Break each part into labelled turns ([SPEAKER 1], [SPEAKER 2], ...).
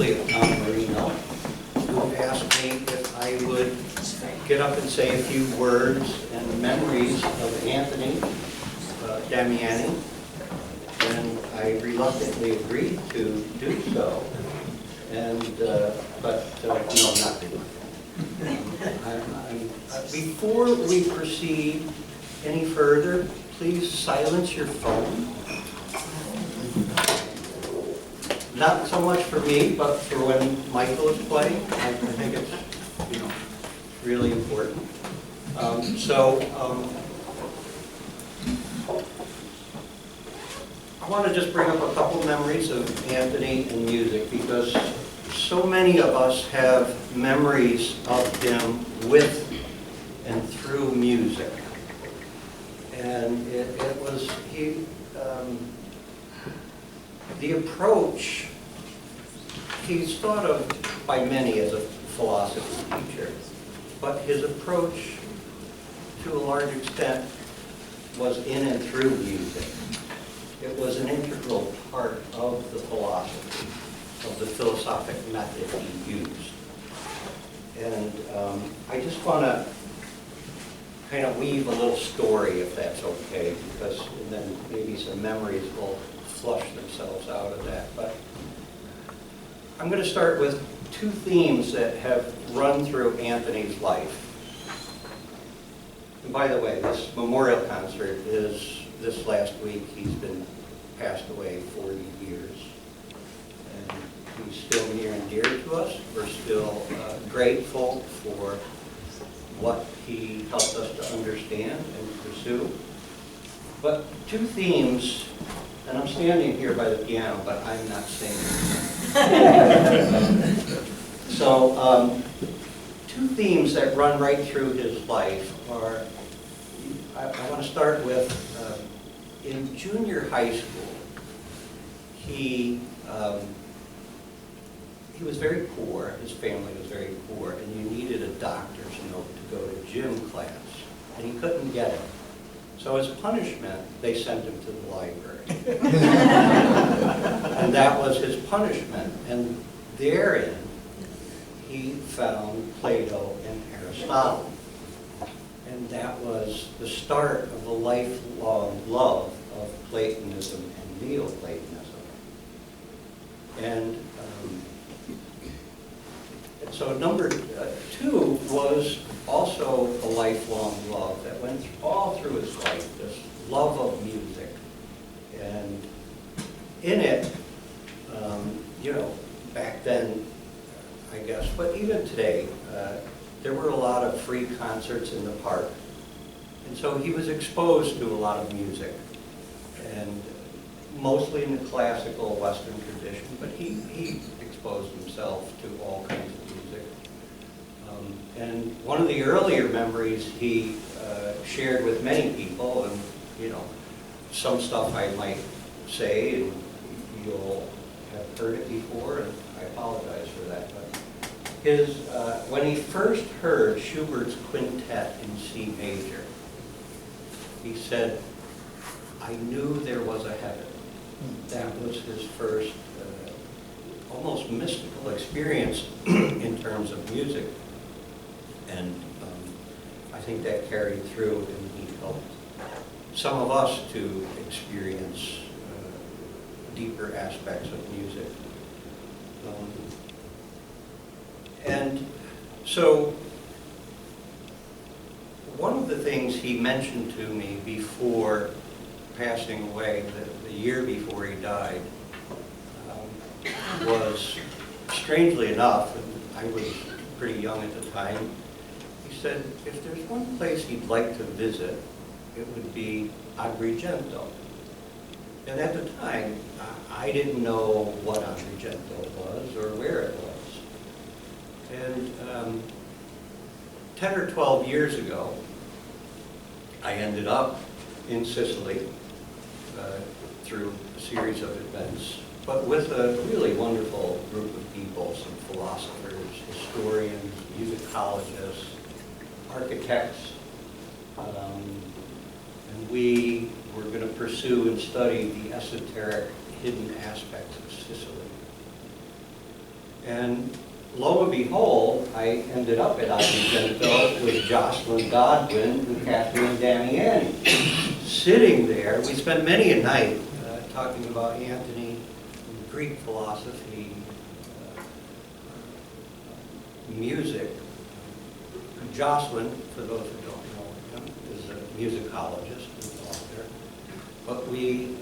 [SPEAKER 1] specifically of Tom Marino, who asked me if I would get up and say a few words and memories of Anthony Damiani, and I reluctantly agreed to do so. And but no, not to. Before we proceed any further, please silence your phone. Not so much for me, but for when Michael is playing. I think it's, really important. I want to just bring up a couple memories of Anthony and music, because so many of us have memories of him with and through music. And it was, the approach, he's thought of by many as a philosophy teacher, but his approach to a large extent was in and through music. It was an integral part of the philosophy, of the philosophic method he used. And I just want to kind of weave a little story, if that's okay, because and then maybe some memories will flush themselves out of that. But I'm going to start with two themes that have run through Anthony's life. And by the way, this memorial concert is this last week. He's been passed away 40 years. And he's still near and dear to us. We're still grateful for what he helped us to understand and pursue. But two themes, and I'm standing here by the piano, but I'm not singing. Two themes that run right through his life are, I want to start with, in junior high school, he was very poor, his family was very poor, and you needed a doctor's note to go to gym class, and he couldn't get it. So as punishment, they sent him to the library. And that was his punishment. And therein, he found Plato and Aristotle. And that was the start of a lifelong love of Platonism and Neoplatonism. And so number two was also a lifelong love that went all through his life, this love of music. And in it, back then, I guess, but even today, there were a lot of free concerts in the park. And so he was exposed to a lot of music, and mostly in the classical Western tradition, but he exposed himself to all kinds of music. And one of the earlier memories he shared with many people, and some stuff I might say, and you'll have heard it before, and I apologize for that, but when he first heard Schubert's quintet in C major, he said, "I knew there was a heaven." That was his first almost mystical experience in terms of music. And I think that carried through, and he helped some of us to experience deeper aspects of music. And so one of the things he mentioned to me before passing away, the year before he died, was, strangely enough, and I was pretty young at the time, he said, if there's one place he'd like to visit, it would be Agrigento. And at the time, I didn't know what Agrigento was or where it was. And 10 or 12 years ago, I ended up in Sicily through a series of events, but with a really wonderful group of people, some philosophers, historians, musicologists, architects, and we were going to pursue and study the esoteric, hidden aspects of Sicily. And lo and behold, I ended up at Agrigento with Jocelyn Godwin and Catherine Damiani. Sitting there, we spent many a night talking about Antony, Greek philosophy, music. Jocelyn, for those who don't know him, is a musicologist and author. But we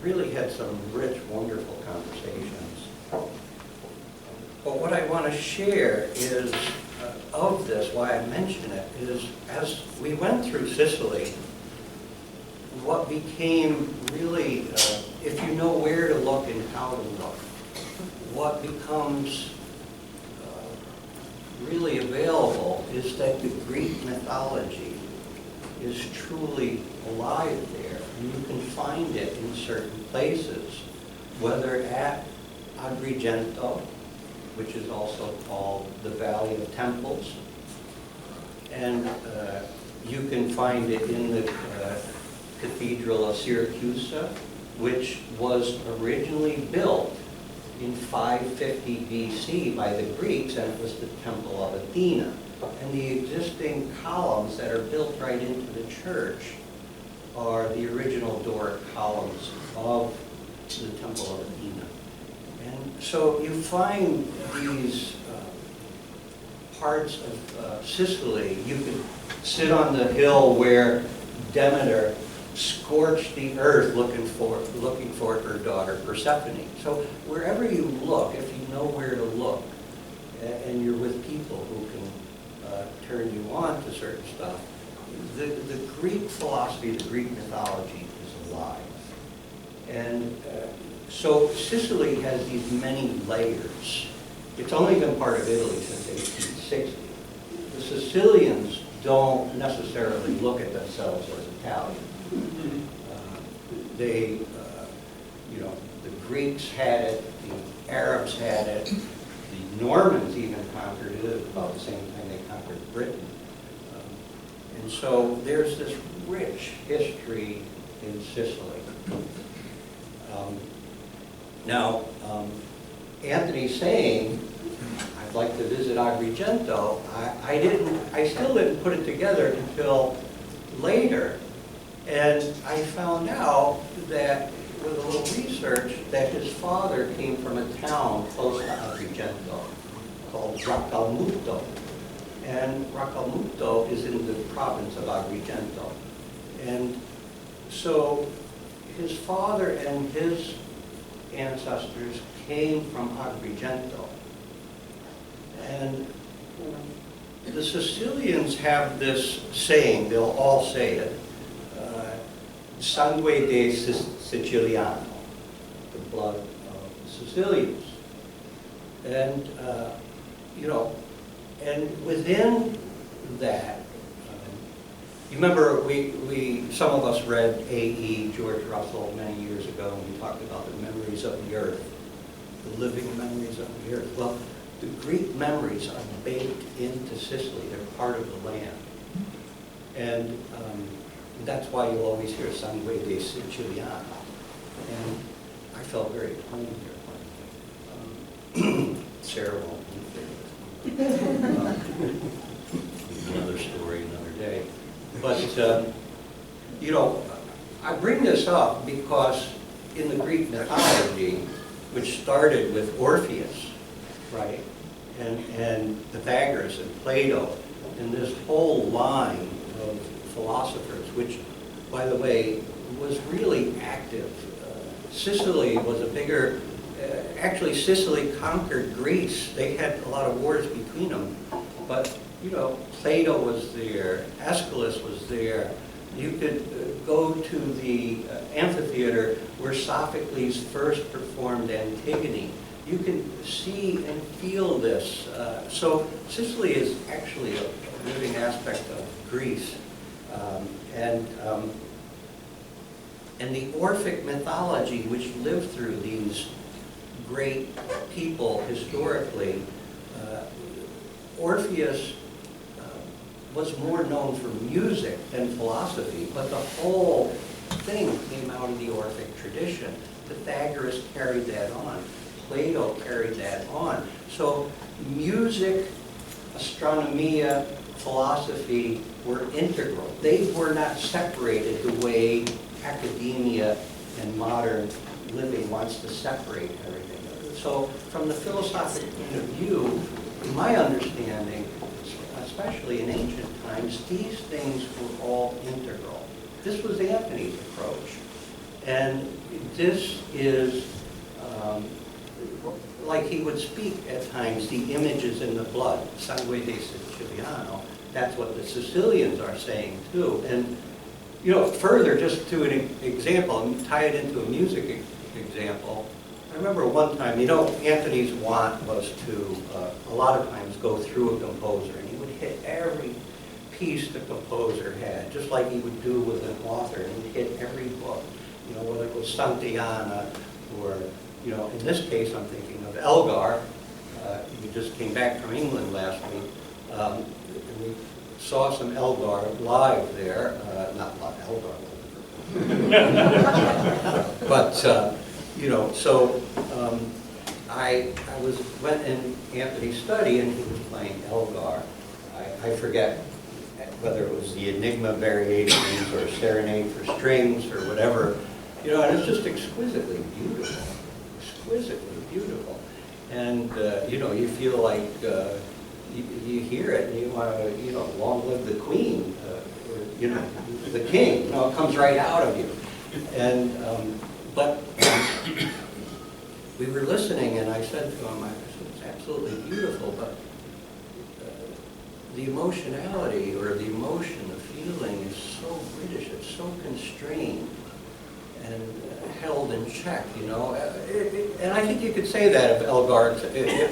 [SPEAKER 1] really had some rich, wonderful conversations. But what I want to share is, of this, why I mention it, is as we went through Sicily, what became really, if you know where to look and how to look, what becomes really available is that the Greek mythology is truly alive there. And you can find it in certain places, whether at Agrigento, which is also called the Valley of Temples, and you can find it in the Cathedral of Syracuse, which was originally built in 550 BC by the Greeks, and it was the Temple of Athena. And the existing columns that are built right into the church are the original Doric columns of the Temple of Athena. And so you find these parts of Sicily. You could sit on the hill where Demeter scorched the earth looking for her daughter Persephone. So wherever you look, if you know where to look, and you're with people who can turn you on to certain stuff, the Greek philosophy, the Greek mythology is alive. And so Sicily has these many layers. It's only been part of Italy since 1860. The Sicilians don't necessarily look at themselves as Italian. The Greeks had it, the Arabs had it, the Normans even conquered it at about the same time they conquered Britain. And so there's this rich history in Sicily. Now, Anthony's saying, I'd like to visit Agrigento. I still didn't put it together until later. And I found out that, with a little research, that his father came from a town close to Agrigento called Racalmuto. And Racalmuto is in the province of Agrigento. And so his father and his ancestors came from Agrigento. And the Sicilians have this saying, they'll all say it, sangue de Siciliano, the blood of the Sicilians. And, and within that, you remember some of us read A.E. George Russell many years ago, and we talked about the memories of the earth, the living memories of the earth. Well, the Greek memories are baked into Sicily. They're part of the land. And that's why you'll always hear sangue de Siciliano. And I felt very at home here. Sarah won't be there. Another story, another day. But, I bring this up because in the Greek mythology, which started with Orpheus, right, and Pythagoras and Plato, and this whole line of philosophers, which, by the way, was really active. Sicily was a bigger, actually Sicily conquered Greece. They had a lot of wars between them, but Plato was there, Aeschylus was there. You could go to the amphitheater where Sophocles first performed Antigone. You can see and feel this. So Sicily is actually a living aspect of Greece. And the Orphic mythology, which lived through these great people historically, Orpheus was more known for music than philosophy, but the whole thing came out of the Orphic tradition. Pythagoras carried that on. Plato carried that on. So music, astronomia, philosophy were integral. They were not separated the way academia and modern living wants to separate everything. So from the philosophical point of view, in my understanding, especially in ancient times, these things were all integral. This was Anthony's approach. And this is, like he would speak at times, the images in the blood, sangue de Siciliano. That's what the Sicilians are saying too. And you know, further, just to an example, and tie it into a music example, I remember one time, you know, Anthony's want was to, a lot of times, go through a composer, and he would hit every piece the composer had, just like he would do with an author, and he'd hit every book, you know, whether it was Santayana, or, you know, in this case, I'm thinking of Elgar. He just came back from England last week, and we saw some Elgar live there, not Elgar, but, you know, so I went in Anthony's study and he was playing Elgar. I forget whether it was the Enigma Variations or Serenade for Strings or whatever, you know, and it's just exquisitely beautiful, exquisitely beautiful. And, you know, you feel like you hear it and you want to, you know, long live the Queen, or, you know, the King, you know, it comes right out of you. And, but we were listening, and I said to him, I said, it's absolutely beautiful, but the emotionality or the emotion, the feeling is so British, it's so constrained and held in check, you know. And I think you could say that of Elgar,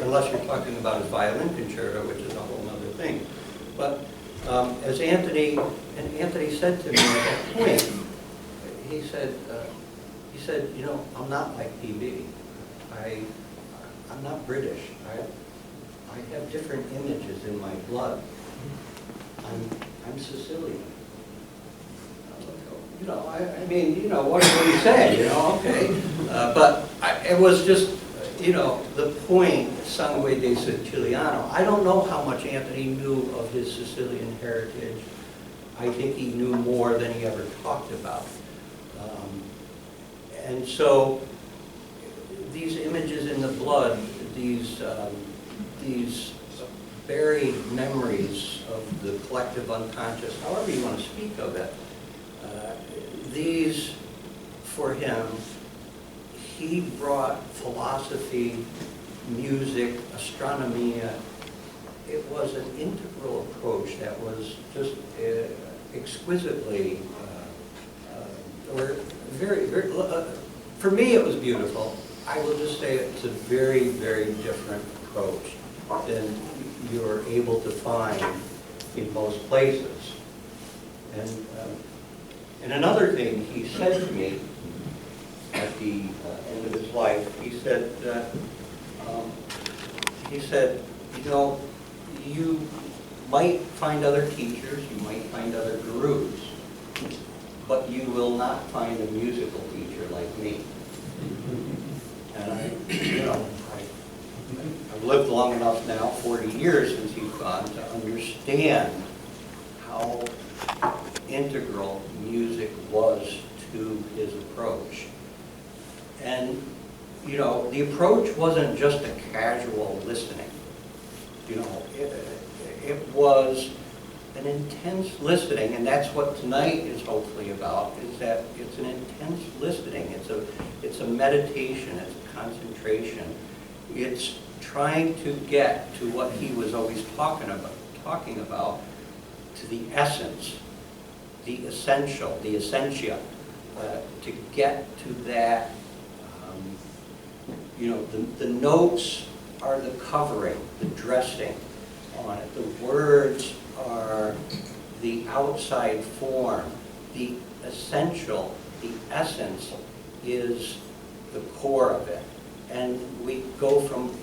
[SPEAKER 1] unless you're talking about his violin concerto, which is a whole other thing. But as Anthony said to me at that point, he said, you know, I'm not like PB. I'm not British. I have different images in my blood. I'm Sicilian. You know, I mean, you know, what do you say? You know, okay. But it was just, you know, the point, sangue de Siciliano. I don't know how much Anthony knew of his Sicilian heritage. I think he knew more than he ever talked about. And so these images in the blood, these buried memories of the collective unconscious, however you want to speak of it, these, for him, he brought philosophy, music, astronomia. It was an integral approach that was just exquisitely, or very, very, for me it was beautiful. I will just say it's a very, very different approach than you're able to find in most places. And another thing he said to me at the end of his life, he said, you know, you might find other teachers, you might find other gurus, but you will not find a musical teacher like me. And I've lived long enough now, 40 years since he's gone, to understand how integral music was to his approach. And, you know, the approach wasn't just a casual listening. You know, it was an intense listening, and that's what tonight is hopefully about, is that it's an intense listening. It's a meditation, it's a concentration. It's trying to get to what he was always talking about, to the essence, the essential, the essentia, to get to that, you know, the notes are the covering, the dressing on it. The words are the outside form. The essential, the essence is the core of it. And we go from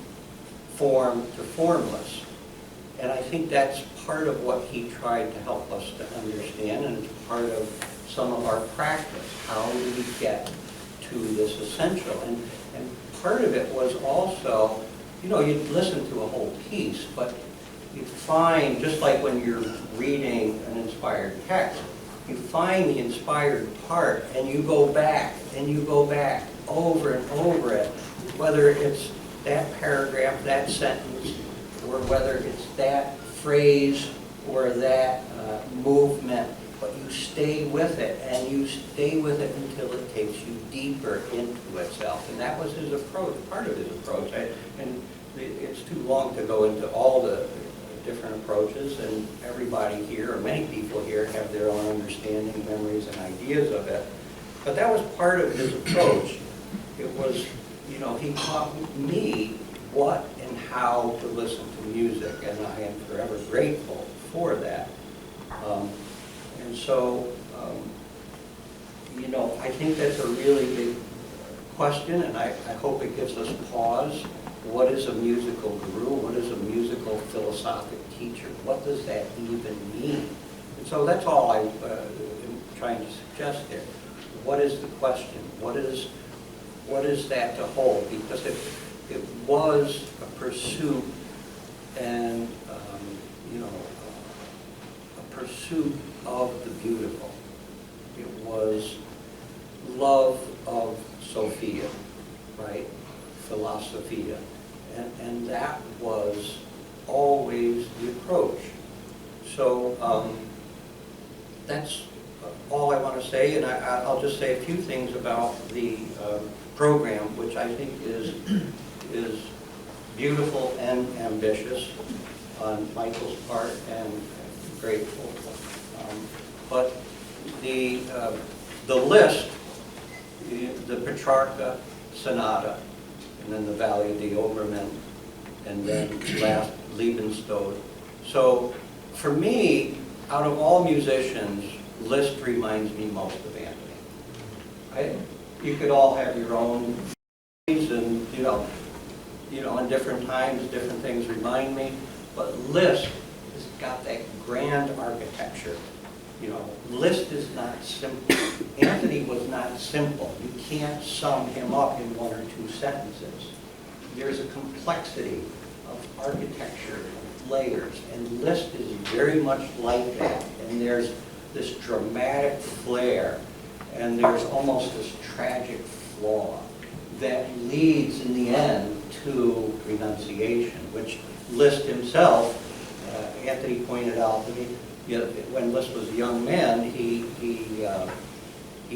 [SPEAKER 1] form to formless. And I think that's part of what he tried to help us to understand, and it's part of some of our practice. How do we get to this essential? And part of it was also, you know, you'd listen to a whole piece, but you'd find, just like when you're reading an inspired text, you find the inspired part and you go back and you go back over and over it, whether it's that paragraph, that sentence, or whether it's that phrase or that movement, but you stay with it, and you stay with it until it takes you deeper into itself. And that was his approach, part of his approach. And it's too long to go into all the different approaches, and everybody here, or many people here, have their own understanding, memories, and ideas of it. But that was part of his approach. It was, you know, he taught me what and how to listen to music, and I am forever grateful for that. And so, you know, I think that's a really big question, and I hope it gives us pause. What is a musical guru? What is a musical philosophic teacher? What does that even mean? And so that's all I am trying to suggest here. What is the question? What is that to hold? Because it was a pursuit, and you know, a pursuit of the beautiful. It was love of Sophia, right? Philosophia. And that was always the approach. So that's all I want to say, and I'll just say a few things about the program, which I think is beautiful and ambitious on Michael's part, and grateful. But the list, the Petrarca Sonata, and then the Valley of the Obermann, and then last Liebenstod. So for me, out of all musicians, Liszt reminds me most of Anthony. You could all have your own things, and you know, in different times, different things remind me. But Liszt has got that grand architecture. You know, Liszt is not simple. Anthony was not simple. You can't sum him up in one or two sentences. There's a complexity of architecture, of layers, and Liszt is very much like that. And there's this dramatic flair, and there's almost this tragic flaw that leads in the end to renunciation, which Liszt himself, Anthony pointed out that when Liszt was a young man, he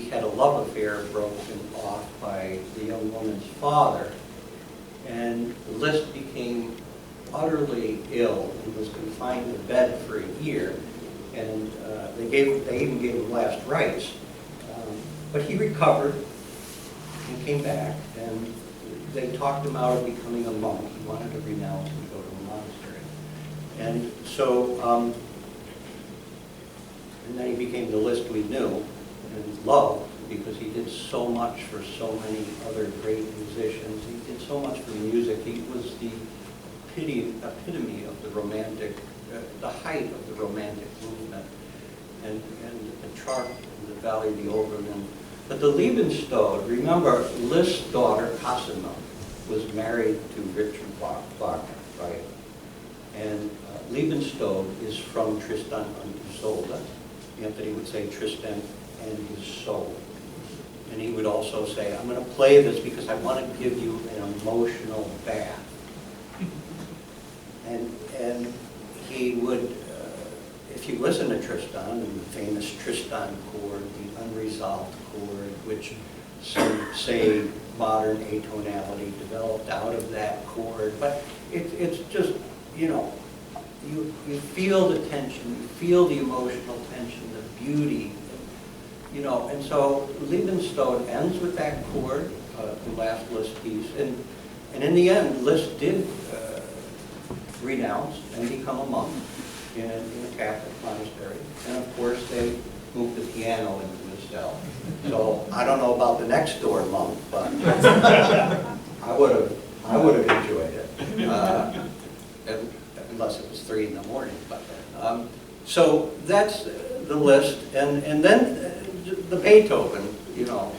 [SPEAKER 1] had a love affair broken off by the young woman's father, and Liszt became utterly ill and was confined to bed for a year, and they even gave him last rites, but he recovered and came back, and they talked him out of becoming a monk. He wanted to renounce and go to a monastery, and so. And then he became the Liszt we knew and loved, because he did so much for so many other great musicians. He did so much for music. He was the epitome of the romantic, the height of the romantic movement. And the Petrarch and the Valley of the Obermann. But the Liebenstod, remember, Liszt's daughter, Cosima, was married to Richard Wagner, right? And Liebenstod is from Tristan und Isolde. Anthony would say Tristan and his soul. And he would also say, I'm going to play this because I want to give you an emotional bath. And he would, if you listen to Tristan, and the famous Tristan chord, the unresolved chord, which some say modern atonality developed out of that chord, but it's just, you know, you feel the tension, you feel the emotional tension, the beauty, you know, and so Liebenstod ends with that chord, the last Liszt piece, and in the end, Liszt did renounce and become a monk in a Catholic monastery, and of course they moved the piano into his cell. So I don't know about the next door monk, but I would have enjoyed it. Unless it was 3 in the morning. But so that's the list, and then the Beethoven. You know,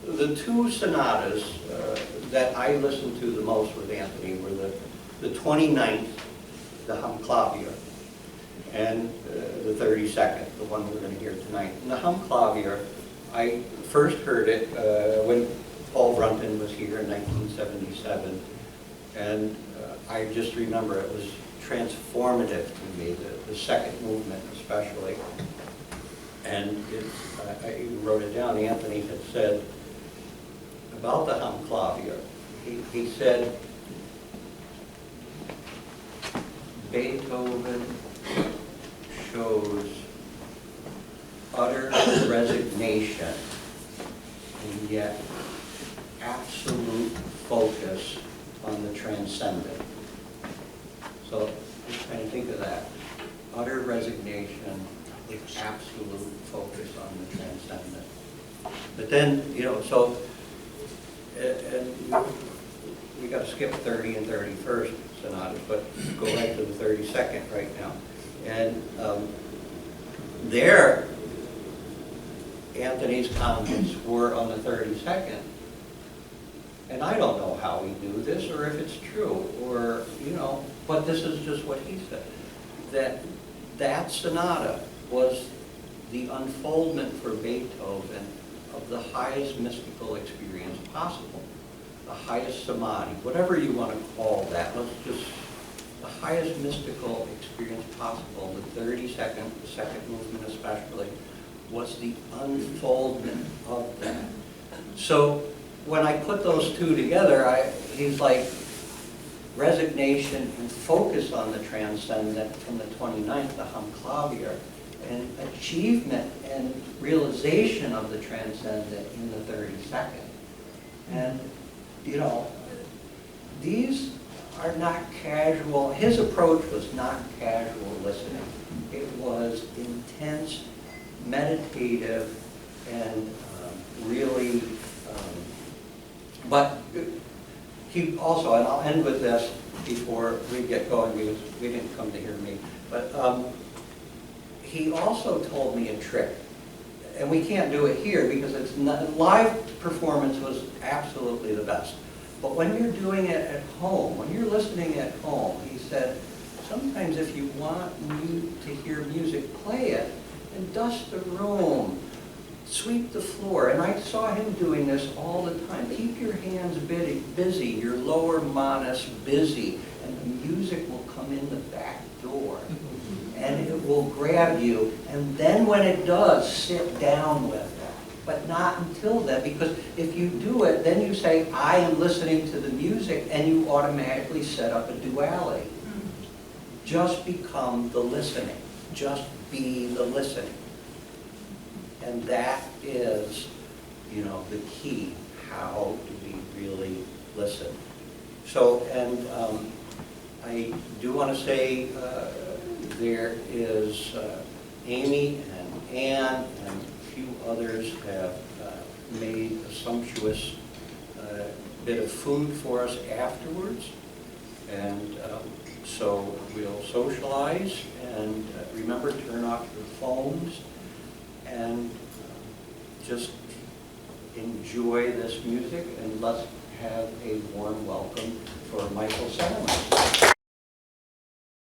[SPEAKER 1] the two sonatas, that I listened to the most with Anthony were the 29th, the Hum Clavier, and the 32nd, the one we're going to hear tonight. And the Hum Clavier, I first heard it when Paul Brunton was here in 1977, and I just remember it was transformative to me, the second movement especially. And I wrote it down. Anthony had said about the Hum Clavier, he said, Beethoven shows utter resignation and yet absolute focus on the transcendent. So just kind of think of that. Utter resignation with absolute focus on the transcendent. But then, you know, so, and we got to skip 30 and 31st sonatas, but go right to the 32nd right now. And there, Anthony's comments were on the 32nd. And I don't know how he knew this or if it's true, or, you know, but this is just what he said. That sonata was the unfoldment for Beethoven of the highest mystical experience possible. The highest samadhi, whatever you want to call that. Let's just, the highest mystical experience possible, the 32nd, the second movement especially, was the unfoldment of that. So when I put those two together, he's like resignation and focus on the transcendent from the 29th, the Hum Clavier, and achievement and realization of the transcendent in the 32nd. And, you know, these are not casual. His approach was not casual listening. It was intense, meditative, and really, but he also, and I'll end with this before we get going because we didn't come to hear me, but he also told me a trick. And we can't do it here because it's not, live performance was absolutely the best. But when you're doing it at home, when you're listening at home, he said, sometimes if you want to hear music, play it and dust the room, sweep the floor. And I saw him doing this all the time. Keep your hands busy, your lower manus busy, and the music will come in the back door. And it will grab you, and then when it does, sit down with it. But not until then, because if you do it, then you say, I am listening to the music, and you automatically set up a duality. Just become the listening. Just be the listening. And that is, you know, the key, how do we really listen. So, and I do want to say, there is Amy and Ann and a few others have made a sumptuous bit of food for us afterwards. And so we'll socialize and remember, turn off your phones and just enjoy this music, and let's have a warm welcome for Michael Salomon.